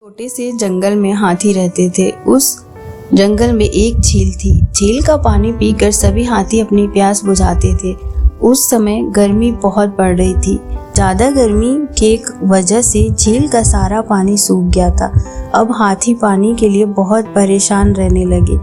छोटे से जंगल में हाथी रहते थे। उस जंगल में एक झील थी। झील का पानी पीकर सभी हाथी अपनी प्यास बुझाते थे। उस समय गर्मी बहुत बढ़ रही थी। ज्यादा गर्मी के वजह से झील का सारा पानी सूख गया था। अब हाथी पानी के लिए बहुत परेशान रहने लगे।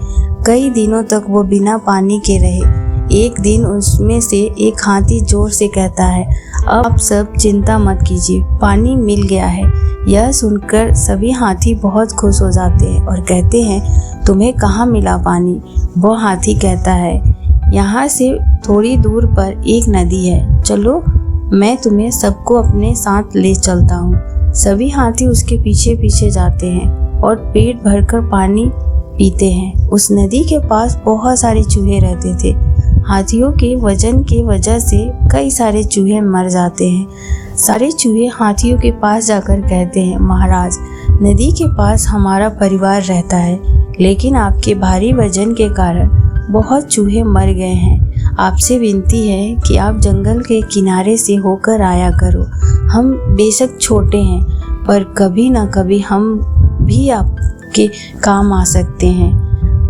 कई दिनों तक वो बिना पानी के रहे। एक दिन उसमें से एक हाथी जोर से कहता है, अब सब चिंता मत कीजिए, पानी मिल गया है। यह सुनकर सभी हाथी बहुत खुश हो जाते हैं और कहते हैं, तुम्हें कहाँ मिला पानी? वो हाथी कहता है, यहाँ से थोड़ी दूर पर एक नदी है, चलो मैं तुम्हें सबको अपने साथ ले चलता हूँ। सभी हाथी उसके पीछे पीछे जाते हैं और पेट भरकर पानी पीते हैं। उस नदी के पास बहुत सारे चूहे रहते थे। हाथियों के वजन की वजह से कई सारे चूहे मर जाते हैं। सारे चूहे हाथियों के पास जाकर कहते हैं, महाराज, नदी के पास हमारा परिवार रहता है, लेकिन आपके भारी वजन के कारण बहुत चूहे मर गए हैं। आपसे विनती है कि आप जंगल के किनारे से होकर आया करो। हम बेशक छोटे हैं, पर कभी ना कभी हम भी आपके काम आ सकते हैं।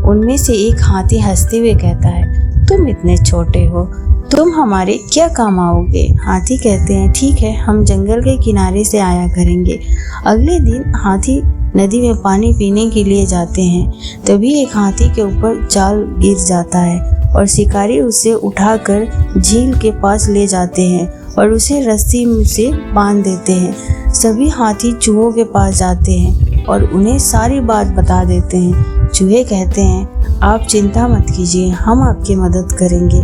उनमें से एक हाथी हंसते हुए कहता है, तुम इतने छोटे हो, तुम हमारे क्या काम आओगे? हाथी कहते हैं, ठीक है, हम जंगल के किनारे से आया करेंगे। अगले दिन हाथी नदी में पानी पीने के लिए जाते हैं। तभी एक हाथी के ऊपर जाल गिर जाता है और शिकारी उसे उठाकर झील के पास ले जाते हैं और उसे रस्सी से बांध देते हैं। सभी हाथी चूहों के पास जाते हैं और उन्हें सारी बात बता देते हैं। चूहे कहते हैं, आप चिंता मत कीजिए, हम आपकी मदद करेंगे।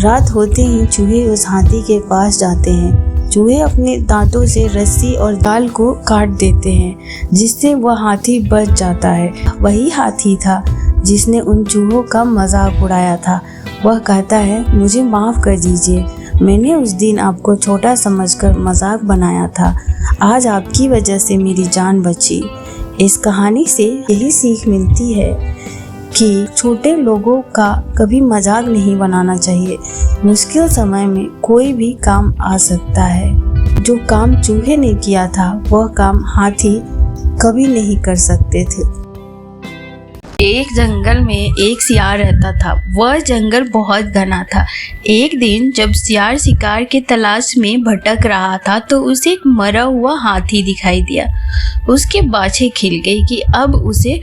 रात होते ही चूहे उस हाथी के पास जाते हैं। चूहे अपने दांतों से रस्सी और जाल को काट देते हैं, जिससे वह हाथी बच जाता है। वही हाथी था जिसने उन चूहों का मजाक उड़ाया था। वह कहता है, मुझे माफ़ कर दीजिए, मैंने उस दिन आपको छोटा समझकर मजाक बनाया था। आज आपकी वजह से मेरी जान बची। इस कहानी से यही सीख मिलती है कि छोटे लोगों का कभी मजाक नहीं बनाना चाहिए। मुश्किल समय में कोई भी काम आ सकता है। जो काम चूहे ने किया था, वह काम हाथी कभी नहीं कर सकते थे। एक जंगल में एक सियार रहता था। वह जंगल बहुत घना था। एक दिन जब सियार शिकार की तलाश में भटक रहा था तो उसे एक मरा हुआ हाथी दिखाई दिया। उसके बाछे खिल गई कि अब उसे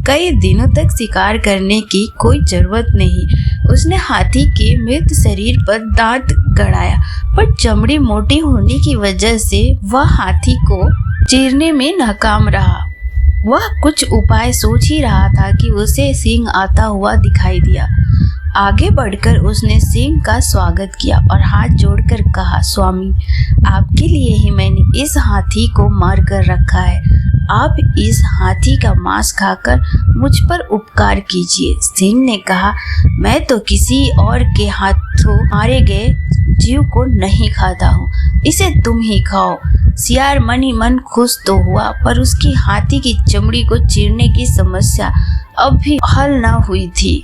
कई दिनों तक शिकार करने की कोई जरूरत नहीं। उसने हाथी के मृत शरीर पर दांत गड़ाया, पर चमड़ी मोटी होने की वजह से वह हाथी को चीरने में नाकाम रहा। वह कुछ उपाय सोच ही रहा था कि उसे सिंह आता हुआ दिखाई दिया। आगे बढ़कर उसने सिंह का स्वागत किया और हाथ जोड़कर कहा, स्वामी, आपके लिए ही मैंने इस हाथी को मार कर रखा है। आप इस हाथी का मांस खाकर मुझ पर उपकार कीजिए। सिंह ने कहा, मैं तो किसी और के हाथों मारे गए जीव को नहीं खाता हूँ, इसे तुम ही खाओ। सियार मन ही मन खुश तो हुआ, पर उसकी हाथी की चमड़ी को चीरने की समस्या अब भी हल न हुई थी।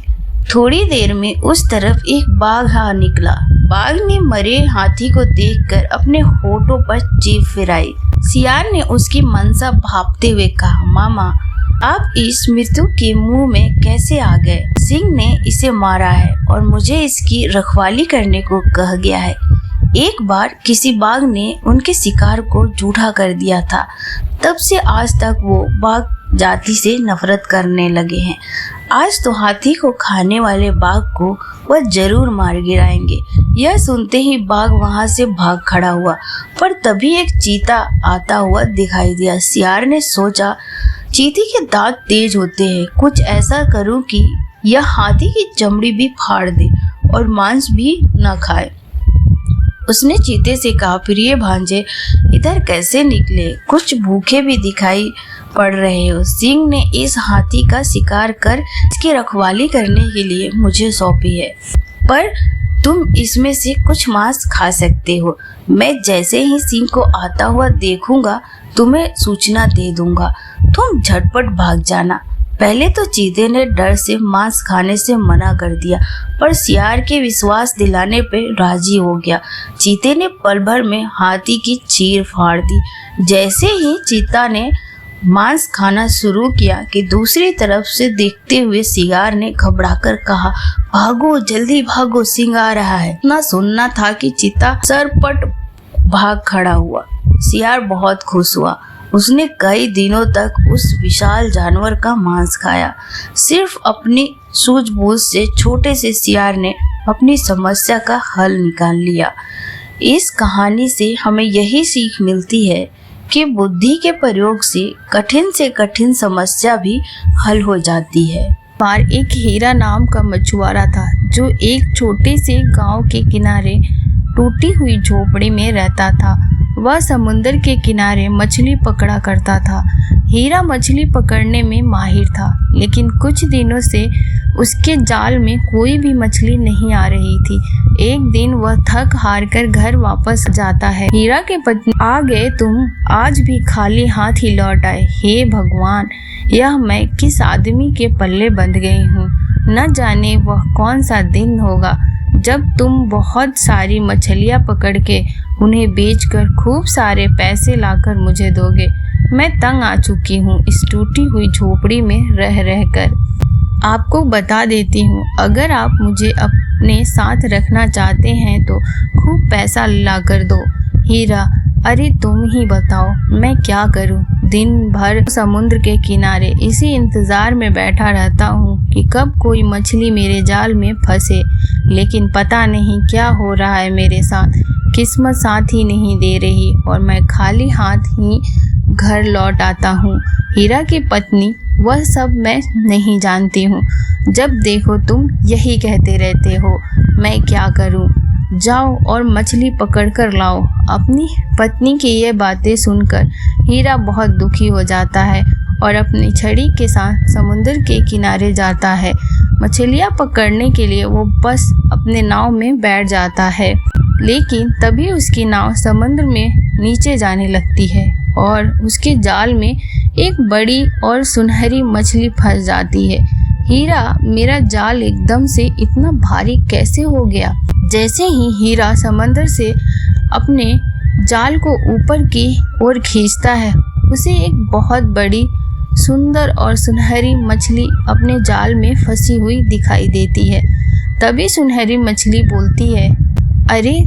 थोड़ी देर में उस तरफ एक बाघ आ निकला। बाघ ने मरे हाथी को देखकर अपने होठों पर जीभ फिराई। सियार ने उसकी मनसा भांपते हुए कहा, मामा, आप इस मृत्यु के मुंह में कैसे आ गए? सिंह ने इसे मारा है और मुझे इसकी रखवाली करने को कह गया है। एक बार किसी बाघ ने उनके शिकार को झूठा कर दिया था। तब से आज तक वो बाघ जाति से नफरत करने लगे हैं। आज तो हाथी को खाने वाले बाघ को वह जरूर मार गिराएंगे। यह सुनते ही बाघ वहां से भाग खड़ा हुआ, पर तभी एक चीता आता हुआ दिखाई दिया। सियार ने सोचा, चीते के दांत तेज होते हैं, कुछ ऐसा करूं कि यह हाथी की चमड़ी भी फाड़ दे और मांस भी न खाए। उसने चीते से कहा, प्रिय भांजे, इधर कैसे निकले? कुछ भूखे भी दिखाई पड़ रहे हो। सिंह ने इस हाथी का शिकार कर इसकी रखवाली करने के लिए मुझे सौंपी है, पर तुम इसमें से कुछ मांस खा सकते हो। मैं जैसे ही सिंह को आता हुआ देखूंगा, तुम्हें सूचना दे दूंगा। तुम झटपट भाग जाना। पहले तो चीते ने डर से मांस खाने से मना कर दिया, पर सियार के विश्वास दिलाने पे राजी हो गया। चीते ने पल भर में हाथी की चीर फाड़ दी। जैसे ही चीता ने मांस खाना शुरू किया कि दूसरी तरफ से देखते हुए सियार ने घबराकर कहा, भागो जल्दी भागो, सिंह आ रहा है। ना सुनना था कि चीता सरपट भाग खड़ा हुआ। सियार बहुत खुश हुआ। उसने कई दिनों तक उस विशाल जानवर का मांस खाया। सिर्फ अपनी सूझबूझ से छोटे से सियार ने अपनी समस्या का हल निकाल लिया। इस कहानी से हमें यही सीख मिलती है कि बुद्धि के प्रयोग से कठिन समस्या भी हल हो जाती है। बार एक हीरा नाम का मछुआरा था जो एक छोटे से गांव के किनारे टूटी हुई झोपड़ी में रहता था। वह समुद्र के किनारे मछली पकड़ा करता था। हीरा मछली पकड़ने में माहिर था, लेकिन कुछ दिनों से उसके जाल में कोई भी मछली नहीं आ रही थी। एक दिन वह थक हार कर घर वापस जाता है। हीरा के पत्नी, आ गए तुम, आज भी खाली हाथ ही लौट आए। हे भगवान, यह मैं किस आदमी के पल्ले बंध गई हूँ। न जाने वह कौन सा दिन होगा जब तुम बहुत सारी मछलियाँ पकड़ के उन्हें बेचकर खूब सारे पैसे लाकर मुझे दोगे। मैं तंग आ चुकी हूँ इस टूटी हुई झोपड़ी में रह कर। आपको बता देती हूँ, अगर आप मुझे अपने साथ रखना चाहते हैं तो खूब पैसा ला कर दो। हीरा, अरे तुम ही बताओ मैं क्या करूं। दिन भर समुद्र के किनारे इसी इंतजार में बैठा रहता हूँ कि कब कोई मछली मेरे जाल में फंसे, लेकिन पता नहीं क्या हो रहा है मेरे साथ। किस्मत साथ ही नहीं दे रही और मैं खाली हाथ ही घर लौट आता हूँ। हीरा की पत्नी, वह सब मैं नहीं जानती हूँ। जब देखो तुम यही कहते रहते हो, मैं क्या करूँ। जाओ और मछली पकड़ कर लाओ। अपनी पत्नी की ये बातें सुनकर हीरा बहुत दुखी हो जाता है और अपनी छड़ी के साथ समुद्र के किनारे जाता है। मछलियाँ पकड़ने के लिए वो बस अपने नाव में बैठ जाता है, लेकिन तभी उसकी नाव समुद्र में नीचे जाने लगती है और उसके जाल में एक बड़ी और सुनहरी मछली फंस जाती है। हीरा, मेरा जाल एकदम से इतना भारी कैसे हो गया। जैसे ही हीरा समंदर से अपने जाल को ऊपर की ओर खींचता है, उसे एक बहुत बड़ी सुंदर और सुनहरी मछली अपने जाल में फंसी हुई दिखाई देती है। तभी सुनहरी मछली बोलती है, अरे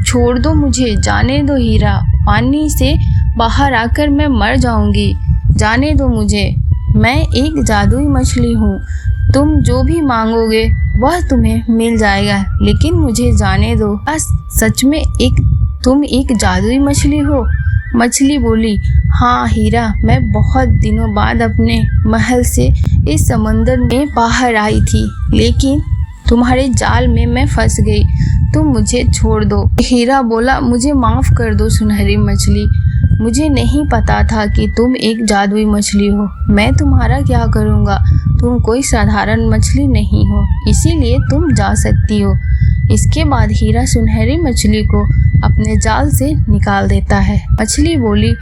छोड़ दो मुझे, जाने दो हीरा, पानी से बाहर आकर मैं मर जाऊंगी। जाने दो मुझे, मैं एक जादुई मछली हूँ। तुम जो भी मांगोगे वह तुम्हें मिल जाएगा, लेकिन मुझे जाने दो। सच में तुम एक जादुई मछली हो? मछली बोली, हाँ हीरा, मैं बहुत दिनों बाद अपने महल से इस समंदर में बाहर आई थी, लेकिन तुम्हारे जाल में मैं फंस गई। तुम मुझे छोड़ दो। हीरा बोला, मुझे माफ़ कर दो सुनहरी मछली, मुझे नहीं पता था कि तुम एक जादुई मछली हो। मैं तुम्हारा क्या करूँगा, तुम कोई साधारण मछली नहीं हो, इसीलिए तुम जा सकती हो। इसके बाद हीरा सुनहरी मछली को अपने जाल से निकाल देता है। मछली बोली,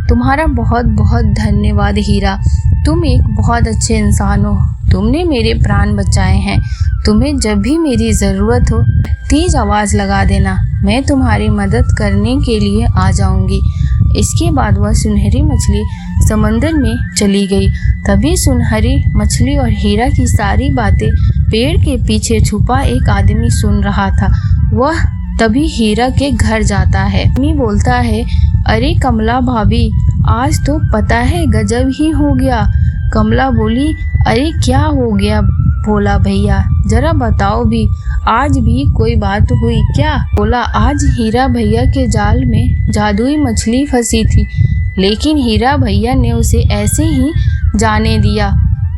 तुम्हारा बहुत बहुत धन्यवाद हीरा, तुम एक बहुत अच्छे इंसान हो, तुमने मेरे प्राण बचाए हैं। तुम्हें जब भी मेरी ज़रूरत हो तेज आवाज़ लगा देना, मैं तुम्हारी मदद करने के लिए आ जाऊंगी। इसके बाद वह सुनहरी मछली समंदर में चली गई। तभी सुनहरी मछली और हीरा की सारी बातें पेड़ के पीछे छुपा एक आदमी सुन रहा था। वह तभी हीरा के घर जाता है। आदमी बोलता है, अरे कमला भाभी, आज तो पता है गजब ही हो गया। कमला बोली, अरे क्या हो गया भोला भैया, जरा बताओ भी, आज भी कोई बात हुई क्या? बोला, आज हीरा भैया के जाल में जादुई मछली फंसी थी, लेकिन हीरा भैया ने उसे ऐसे ही जाने दिया।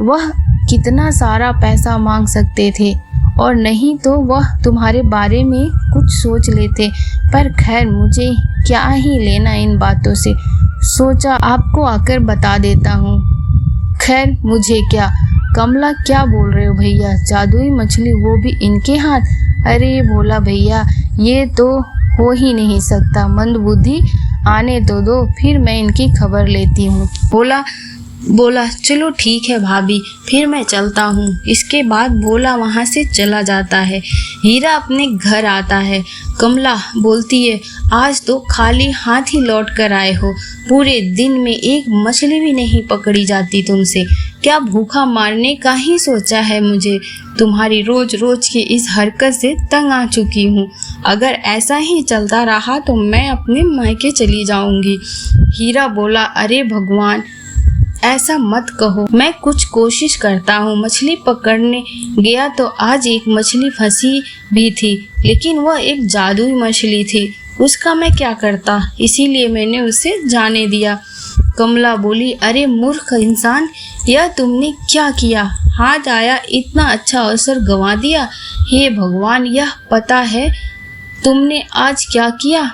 वह कितना सारा पैसा मांग सकते थे, और नहीं तो वह तुम्हारे बारे में कुछ सोच लेते, पर खैर मुझे क्या ही लेना इन बातों से, सोचा आपको आकर बता देता हूँ। खैर मुझे क्या। कमला, क्या बोल रहे हो भैया, जादुई मछली वो भी इनके हाथ? अरे भोला भैया, ये तो हो ही नहीं सकता, मंदबुद्धि आने तो दो, फिर मैं इनकी खबर लेती हूँ। बोला, बोला चलो ठीक है भाभी, फिर मैं चलता हूँ। इसके बाद भोला वहाँ से चला जाता है। हीरा अपने घर आता है। कमला बोलती है आज तो खाली हाथ ही लौट कर आए हो, पूरे दिन में एक मछली भी नहीं पकड़ी जाती तुमसे। क्या भूखा मारने का ही सोचा है मुझे? तुम्हारी रोज रोज की इस हरकत से तंग आ चुकी हूँ। अगर ऐसा ही चलता रहा तो मैं अपने मायके चली जाऊंगी। हीरा बोला अरे भगवान, ऐसा मत कहो, मैं कुछ कोशिश करता हूँ। मछली पकड़ने गया तो आज एक मछली फंसी भी थी, लेकिन वह एक जादुई मछली थी। उसका मैं क्या करता, इसीलिए मैंने उसे जाने दिया। कमला बोली अरे मूर्ख इंसान, यह तुमने क्या किया? हाथ आया इतना अच्छा अवसर गंवा दिया। हे भगवान, यह पता है तुमने आज क्या किया?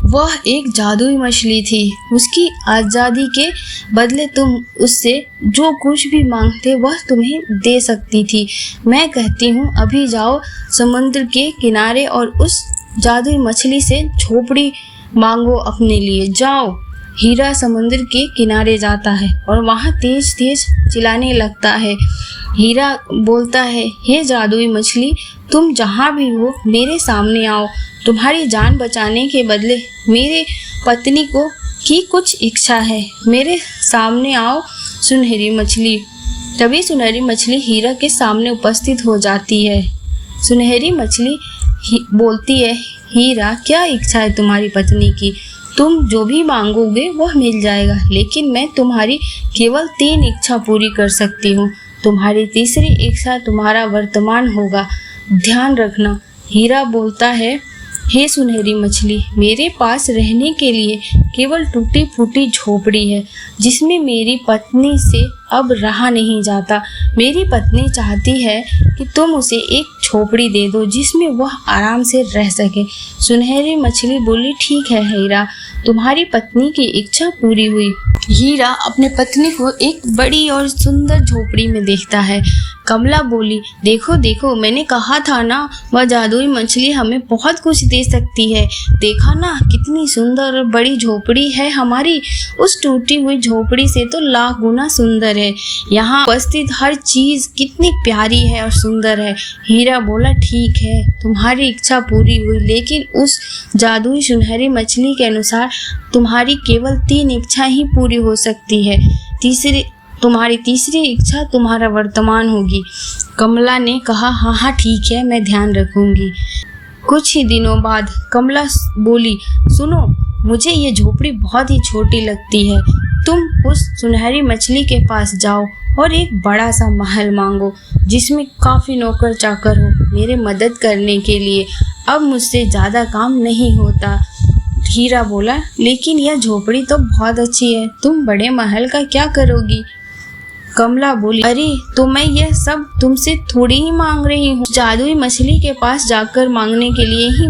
वह एक जादुई मछली थी। उसकी आज़ादी के बदले तुम उससे जो कुछ भी मांगते वह तुम्हें दे सकती थी। मैं कहती हूँ अभी जाओ समुद्र के किनारे और उस जादुई मछली से झोपड़ी मांगो अपने लिए। जाओ। हीरा समुद्र के किनारे जाता है और वहाँ तेज तेज चिल्लाने लगता है। हीरा बोलता है हे जादुई मछली, तुम जहाँ भी हो मेरे सामने आओ। तुम्हारी जान बचाने के बदले मेरे पत्नी को की कुछ इच्छा है, मेरे सामने आओ सुनहरी मछली। तभी सुनहरी मछली हीरा के सामने उपस्थित हो जाती है। सुनहरी मछली बोलती है हीरा, क्या इच्छा है तुम्हारी पत्नी की? तुम जो भी मांगोगे वह मिल जाएगा, लेकिन मैं तुम्हारी केवल 3 इच्छा पूरी कर सकती हूँ। तुम्हारी तीसरी इच्छा तुम्हारा वर्तमान होगा, ध्यान रखना। हीरा बोलता है हे सुनहरी मछली, मेरे पास रहने के लिए केवल टूटी फूटी झोपड़ी है, जिसमें मेरी पत्नी से अब रहा नहीं जाता। मेरी पत्नी चाहती है कि तुम उसे एक झोपड़ी दे दो जिसमें वह आराम से रह सके। सुनहरी मछली बोली ठीक है हीरा, तुम्हारी पत्नी की इच्छा पूरी हुई। हीरा अपने पत्नी को एक बड़ी और सुंदर झोपड़ी में देखता है। कमला बोली देखो देखो, मैंने कहा था ना वह जादुई मछली हमें बहुत कुछ दे सकती है। देखा ना कितनी सुंदर और बड़ी झोपड़ी है हमारी। उस टूटी हुई झोपड़ी से तो लाख गुना सुंदर है। यहाँ उपस्थित हर चीज कितनी प्यारी है और सुंदर है। हीरा बोला ठीक है, तुम्हारी इच्छा पूरी हुई, लेकिन उस जादुई सुनहरी मछली के अनुसार तुम्हारी केवल 3 इच्छा ही पूरी हो सकती है। तुम्हारी तीसरी इच्छा तुम्हारा वर्तमान होगी। कमला ने कहा हाँ ठीक है, मैं ध्यान रखूंगी। कुछ ही दिनों बाद कमला बोली सुनो, मुझे ये झोपड़ी बहुत ही छोटी लगती है। तुम उस सुनहरी मछली के पास जाओ और एक बड़ा सा महल मांगो जिसमें काफ़ी नौकर चाकर हो मेरे मदद करने के लिए। अब मुझसे ज़्यादा काम नहीं होता। हीरा बोला लेकिन यह झोपड़ी तो बहुत अच्छी है, तुम बड़े महल का क्या करोगी? कमला बोली अरे तो मैं यह सब तुमसे थोड़ी ही मांग रही हूँ, जादुई मछली के पास जाकर मांगने के लिए ही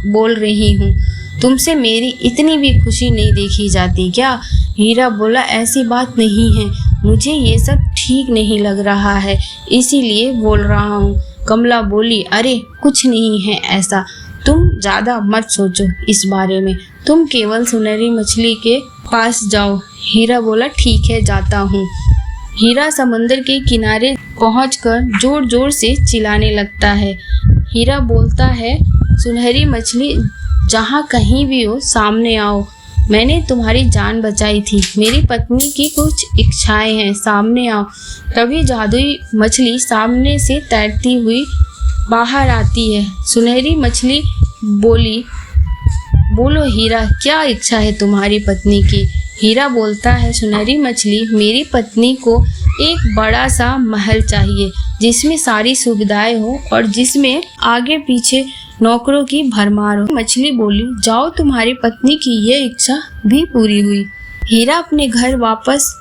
बोल रही हूँ। तुमसे मेरी इतनी भी खुशी नहीं देखी जाती क्या? हीरा बोला ऐसी बात नहीं है, मुझे ये सब ठीक नहीं लग रहा है, इसीलिए बोल रहा हूँ। कमला बोली अरे कुछ नहीं है ऐसा, तुम ज़्यादा मत सोचो इस बारे में, तुम केवल सुनहरी मछली के पास जाओ। हीरा बोला ठीक है, जाता हूँ। हीरा समुद्र के किनारे पहुंचकर जोर जोर से चिल्लाने लगता है। हीरा बोलता है सुनहरी मछली, जहाँ कहीं भी हो सामने आओ, मैंने तुम्हारी जान बचाई थी, मेरी पत्नी की कुछ इच्छाएं हैं, सामने आओ। तभी जादुई मछली सामने से तैरती हुई बाहर आती है। सुनहरी मछली बोली बोलो हीरा, क्या इच्छा है तुम्हारी पत्नी की? हीरा बोलता है सुनहरी मछली, मेरी पत्नी को एक बड़ा सा महल चाहिए जिसमें सारी सुविधाएं हो और जिसमें आगे पीछे नौकरों की भरमार हो। मछली बोली जाओ, तुम्हारी पत्नी की ये इच्छा भी पूरी हुई। हीरा अपने घर वापस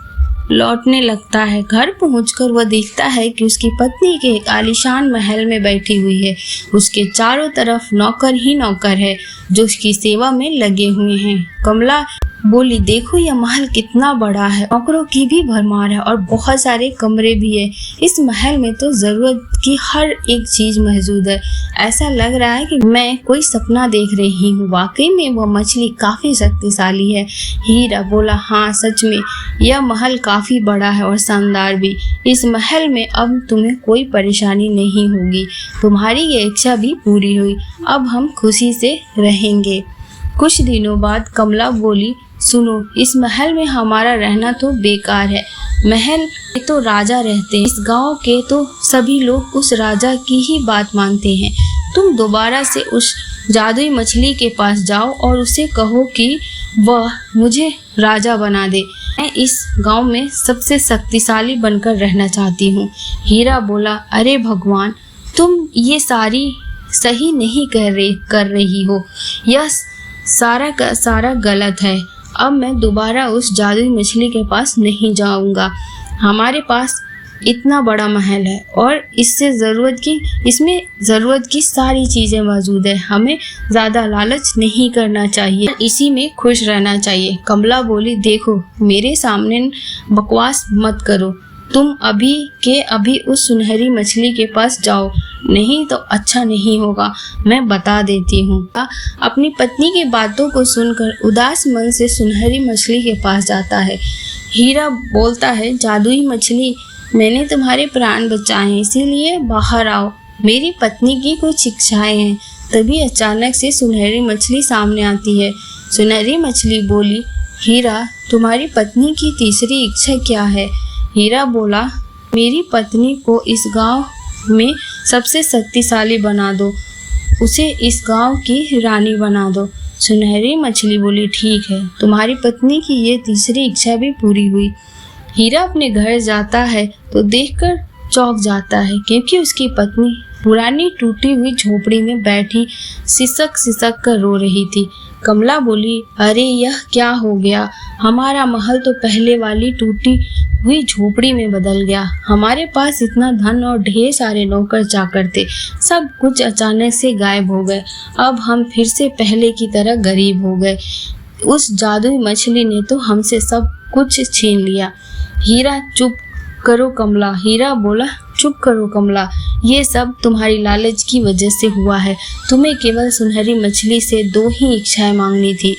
लौटने लगता है। घर पहुंचकर वह देखता है कि उसकी पत्नी के एक आलीशान महल में बैठी हुई है। उसके चारों तरफ नौकर ही नौकर है जो उसकी सेवा में लगे हुए हैं। कमला बोली, देखो यह महल कितना बड़ा है, नौकरों की भी भरमार है और बहुत सारे कमरे भी है। इस महल में तो जरूरत की हर एक चीज मौजूद है। ऐसा लग रहा है कि मैं कोई सपना देख रही हूँ। वाकई में वह मछली काफी शक्तिशाली है। हीरा बोला, हाँ सच में यह महल काफी बड़ा है और शानदार भी। इस महल में अब तुम्हें कोई परेशानी नहीं होगी। तुम्हारी ये इच्छा भी पूरी हुई। अब हम खुशी से रहेंगे। कुछ दिनों बाद कमला बोली, सुनो, इस महल में हमारा रहना तो बेकार है। महल में तो राजा रहते हैं। इस गांव के तो सभी लोग उस राजा की ही बात मानते हैं। तुम दोबारा से उस जादुई मछली के पास जाओ और उसे कहो कि वह मुझे राजा बना दे। मैं इस गांव में सबसे शक्तिशाली बनकर रहना चाहती हूँ। हीरा बोला, अरे भगवान, तुम ये सही नहीं कर रही हो। यह सारा का सारा गलत है। अब मैं दोबारा उस जादुई मछली के पास नहीं जाऊंगा। हमारे पास इतना बड़ा महल है और इसमें ज़रूरत की सारी चीज़ें मौजूद है। हमें ज़्यादा लालच नहीं करना चाहिए, इसी में खुश रहना चाहिए। कमला बोली, देखो मेरे सामने बकवास मत करो। तुम अभी के अभी उस सुनहरी मछली के पास जाओ, नहीं तो अच्छा नहीं होगा। मैं बता देती हूँ। अपनी पत्नी की बातों को सुनकर उदास मन से सुनहरी मछली के पास जाता है। हीरा बोलता है, जादुई मछली, मैंने तुम्हारे प्राण बचाए हैं, इसीलिए बाहर आओ। मेरी पत्नी की कुछ इच्छाएं हैं। तभी अचानक से सुनहरी मछली सामने आती है। सुनहरी मछली बोली, हीरा, तुम्हारी पत्नी की तीसरी इच्छा क्या है? हीरा बोला, मेरी पत्नी को इस गांव में सबसे शक्तिशाली बना दो, उसे इस गांव की रानी बना दो। सुनहरी मछली बोली, ठीक है, तुम्हारी पत्नी की ये तीसरी इच्छा भी पूरी हुई। हीरा अपने घर जाता है तो देखकर चौंक जाता है, क्योंकि उसकी पत्नी पुरानी टूटी हुई झोपड़ी में बैठी सिसक कर रो रही थी। कमला बोली, अरे यह क्या हो गया? हमारा महल तो पहले वाली टूटी हुई झोपड़ी में बदल गया। हमारे पास इतना धन और ढेर सारे नौकर चाकर थे, सब कुछ अचानक से गायब हो गए। अब हम फिर से पहले की तरह गरीब हो गए। उस जादुई मछली ने तो हमसे सब कुछ छीन लिया। हीरा, चुप करो कमला। हीरा बोला, चुप करो कमला, ये सब तुम्हारी लालच की वजह से हुआ है। तुम्हें केवल सुनहरी मछली से 2 ही इच्छाएं मांगनी थी,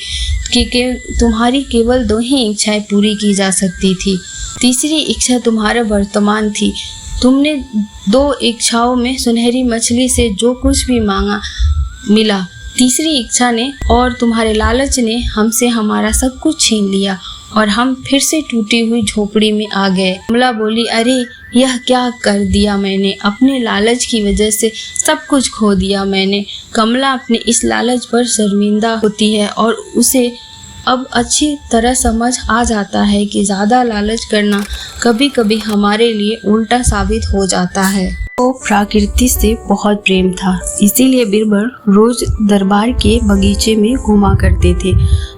कि तुम्हारी केवल 2 ही इच्छाएं पूरी की जा सकती थी। तीसरी इच्छा तुम्हारा वर्तमान थी। तुमने 2 इच्छाओं में सुनहरी मछली से जो कुछ भी मांगा मिला। तीसरी इच्छा ने और तुम्हारे लालच ने हमसे हमारा सब कुछ छीन लिया और हम फिर से टूटी हुई झोपड़ी में आ गए। कमला बोली, अरे यह क्या कर दिया मैंने? अपने लालच की वजह से सब कुछ खो दिया मैंने। कमला अपने इस लालच पर शर्मिंदा होती है और उसे अब अच्छी तरह समझ आ जाता है कि ज़्यादा लालच करना कभी कभी हमारे लिए उल्टा साबित हो जाता है। तो प्रकृति से बहुत प्रेम था, इसीलिए बीरबल रोज दरबार के बगीचे में घूमा करते थे।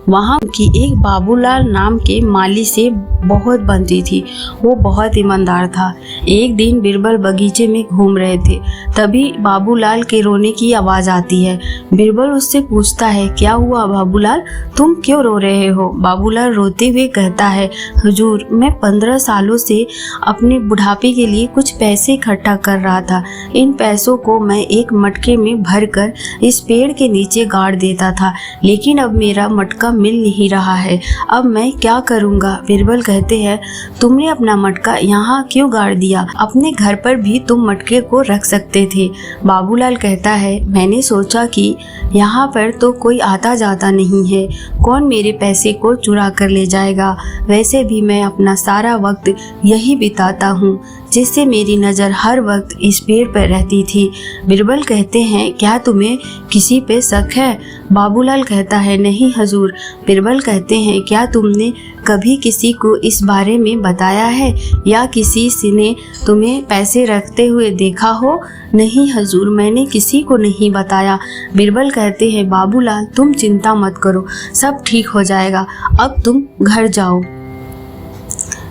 वहाँ की एक बाबूलाल नाम के माली से बहुत बनती थी। वो बहुत ईमानदार था। एक दिन बीरबल बगीचे में घूम रहे थे, तभी बाबूलाल के रोने की आवाज़ आती है। बीरबल उससे पूछता है, क्या हुआ बाबूलाल, तुम क्यों रो रहे हो? बाबूलाल रोते हुए कहता है, हुजूर, मैं 15 सालों से अपने बुढ़ापे के लिए कुछ पैसे इकट्ठा कर रहा था। इन पैसों को मैं एक मटके में भरकर इस पेड़ के नीचे गाड़ देता था, लेकिन अब मेरा मटका मिल नहीं रहा है। अब मैं क्या करूँगा? बीरबल कहते हैं, तुमने अपना मटका यहाँ क्यों गाड़ दिया? अपने घर पर भी तुम मटके को रख सकते थे। बाबूलाल कहता है, मैंने सोचा कि यहाँ पर तो कोई आता जाता नहीं है, कौन मेरे पैसे को चुरा कर ले जाएगा? वैसे भी मैं अपना सारा वक्त यही बिताता हूँ, जिससे मेरी नज़र हर वक्त इस पेड़ पर रहती थी। बीरबल कहते हैं, क्या तुम्हें किसी पे शक है? बाबूलाल कहता है, नहीं हजूर। बीरबल कहते हैं, क्या तुमने कभी किसी को इस बारे में बताया है या किसी ने तुम्हें पैसे रखते हुए देखा हो? नहीं हजूर, मैंने किसी को नहीं बताया। बीरबल कहते हैं, बाबूलाल तुम चिंता मत करो, सब ठीक हो जाएगा, अब तुम घर जाओ।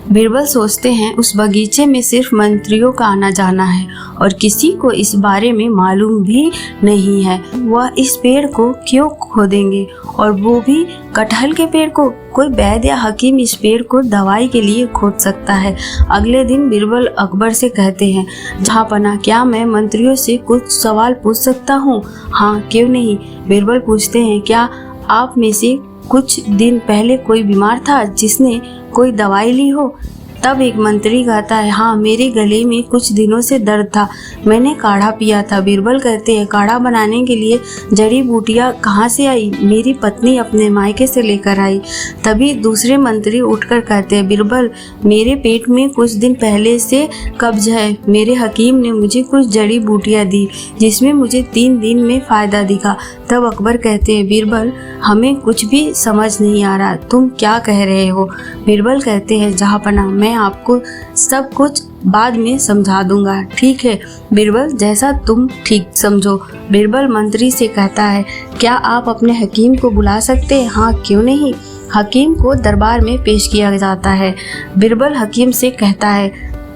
बीरबल सोचते हैं उस बगीचे में सिर्फ मंत्रियों का आना जाना है और किसी को इस बारे में मालूम भी नहीं है। वह इस पेड़ को क्यों खोदेंगे, और वो भी कटहल के पेड़ को? कोई वैद्य या हकीम इस पेड़ को दवाई के लिए खोद सकता है। अगले दिन बीरबल अकबर से कहते हैं, जहाँपनाह, क्या मैं मंत्रियों से कुछ सवाल पूछ सकता हूँ? हाँ, क्यों नहीं। बीरबल पूछते हैं, क्या आप में से कुछ दिन पहले कोई बीमार था जिसने कोई दवाई ली हो? तब एक मंत्री कहता है, हाँ, मेरे गले में कुछ दिनों से दर्द था, मैंने काढ़ा पिया था। बीरबल कहते हैं, काढ़ा बनाने के लिए जड़ी बूटियाँ कहाँ से आई? मेरी पत्नी अपने मायके से लेकर आई। तभी दूसरे मंत्री उठकर कहते हैं, बीरबल, मेरे पेट में कुछ दिन पहले से कब्ज है। मेरे हकीम ने मुझे कुछ जड़ी बूटियाँ दी जिसमें मुझे 3 दिन में फ़ायदा दिखा। तब अकबर कहते हैं, बीरबल, हमें कुछ भी समझ नहीं आ रहा, तुम क्या कह रहे हो? बीरबल कहते हैं, जहाँपनाह, मैं आपको सब कुछ बाद में समझा दूंगा। ठीक है बीरबल, जैसा तुम ठीक समझो। बीरबल मंत्री से कहता है, क्या आप अपने हकीम को बुला सकते हैं? हाँ, क्यों नहीं। हकीम को दरबार में पेश किया जाता है। बीरबल हकीम से कहता है,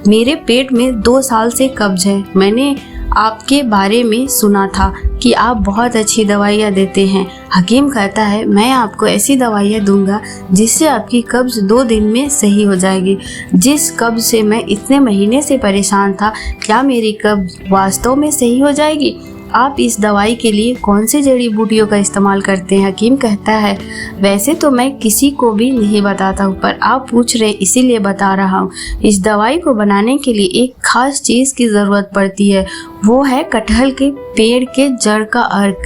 मेरे पेट में 2 साल से कब्ज है। मैंने आपके बारे में सुना था कि आप बहुत अच्छी दवाइयाँ देते हैं। हकीम कहता है, मैं आपको ऐसी दवाइयाँ दूंगा जिससे आपकी कब्ज 2 दिन में सही हो जाएगी। जिस कब्ज से मैं इतने महीने से परेशान था, क्या मेरी कब्ज वास्तव में सही हो जाएगी? आप इस दवाई के लिए कौन सी जड़ी बूटियों का इस्तेमाल करते हैं? हकीम कहता है, वैसे तो मैं किसी को भी नहीं बताता हूँ, पर आप पूछ रहे इसीलिए बता रहा हूँ। इस दवाई को बनाने के लिए एक खास चीज़ की ज़रूरत पड़ती है, वो है कटहल के पेड़ के जड़ का अर्क।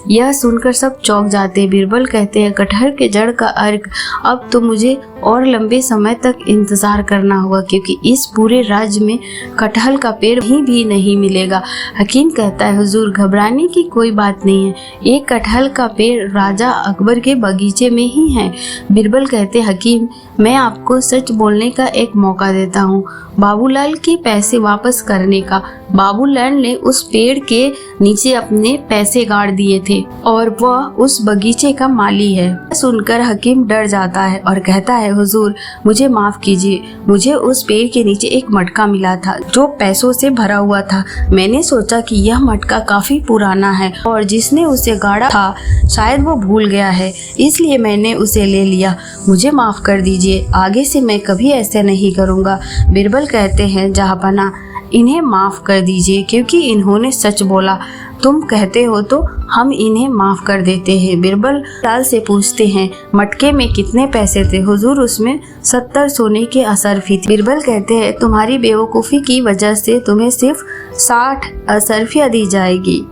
यह सुनकर सब चौंक जाते हैं। बीरबल कहते हैं, कटहल के जड़ का अर्क? अब तो मुझे और लंबे समय तक इंतज़ार करना होगा, क्योंकि इस पूरे राज्य में कटहल का पेड़ कहीं भी नहीं मिलेगा। हकीम कहता है, हुजूर, घबराने की कोई बात नहीं है, एक कटहल का पेड़ राजा अकबर के बगीचे में ही है। बीरबल कहते, हकीम, मैं आपको सच बोलने का एक मौका देता हूँ, बाबूलाल के पैसे वापस करने का। बाबूलाल ने उस पेड़ के नीचे अपने पैसे गाड़ दिए थे और वह उस बगीचे का माली है। सुनकर हकीम डर जाता है और कहता है, हुजूर, मुझे माफ कीजिए, मुझे उस पेड़ के नीचे एक मटका मिला था जो पैसों से भरा हुआ था। मैंने सोचा कि यह मटका काफी पुराना है और जिसने उसे गाड़ा था शायद वो भूल गया है, इसलिए मैंने उसे ले लिया। मुझे माफ कर दीजिए, आगे से मैं कभी ऐसे नहीं करूँगा। बीरबल कहते हैं, जहाँपनाह, इन्हें माफ़ कर दीजिए क्योंकि इन्होंने सच बोला। तुम कहते हो तो हम इन्हें माफ़ कर देते हैं। बीरबल लाल से पूछते हैं, मटके में कितने पैसे थे? हुजूर, उसमें 70 सोने के असरफी थे। बीरबल कहते हैं, तुम्हारी बेवकूफ़ी की वजह से तुम्हें सिर्फ 60 असरफियाँ दी जाएगी।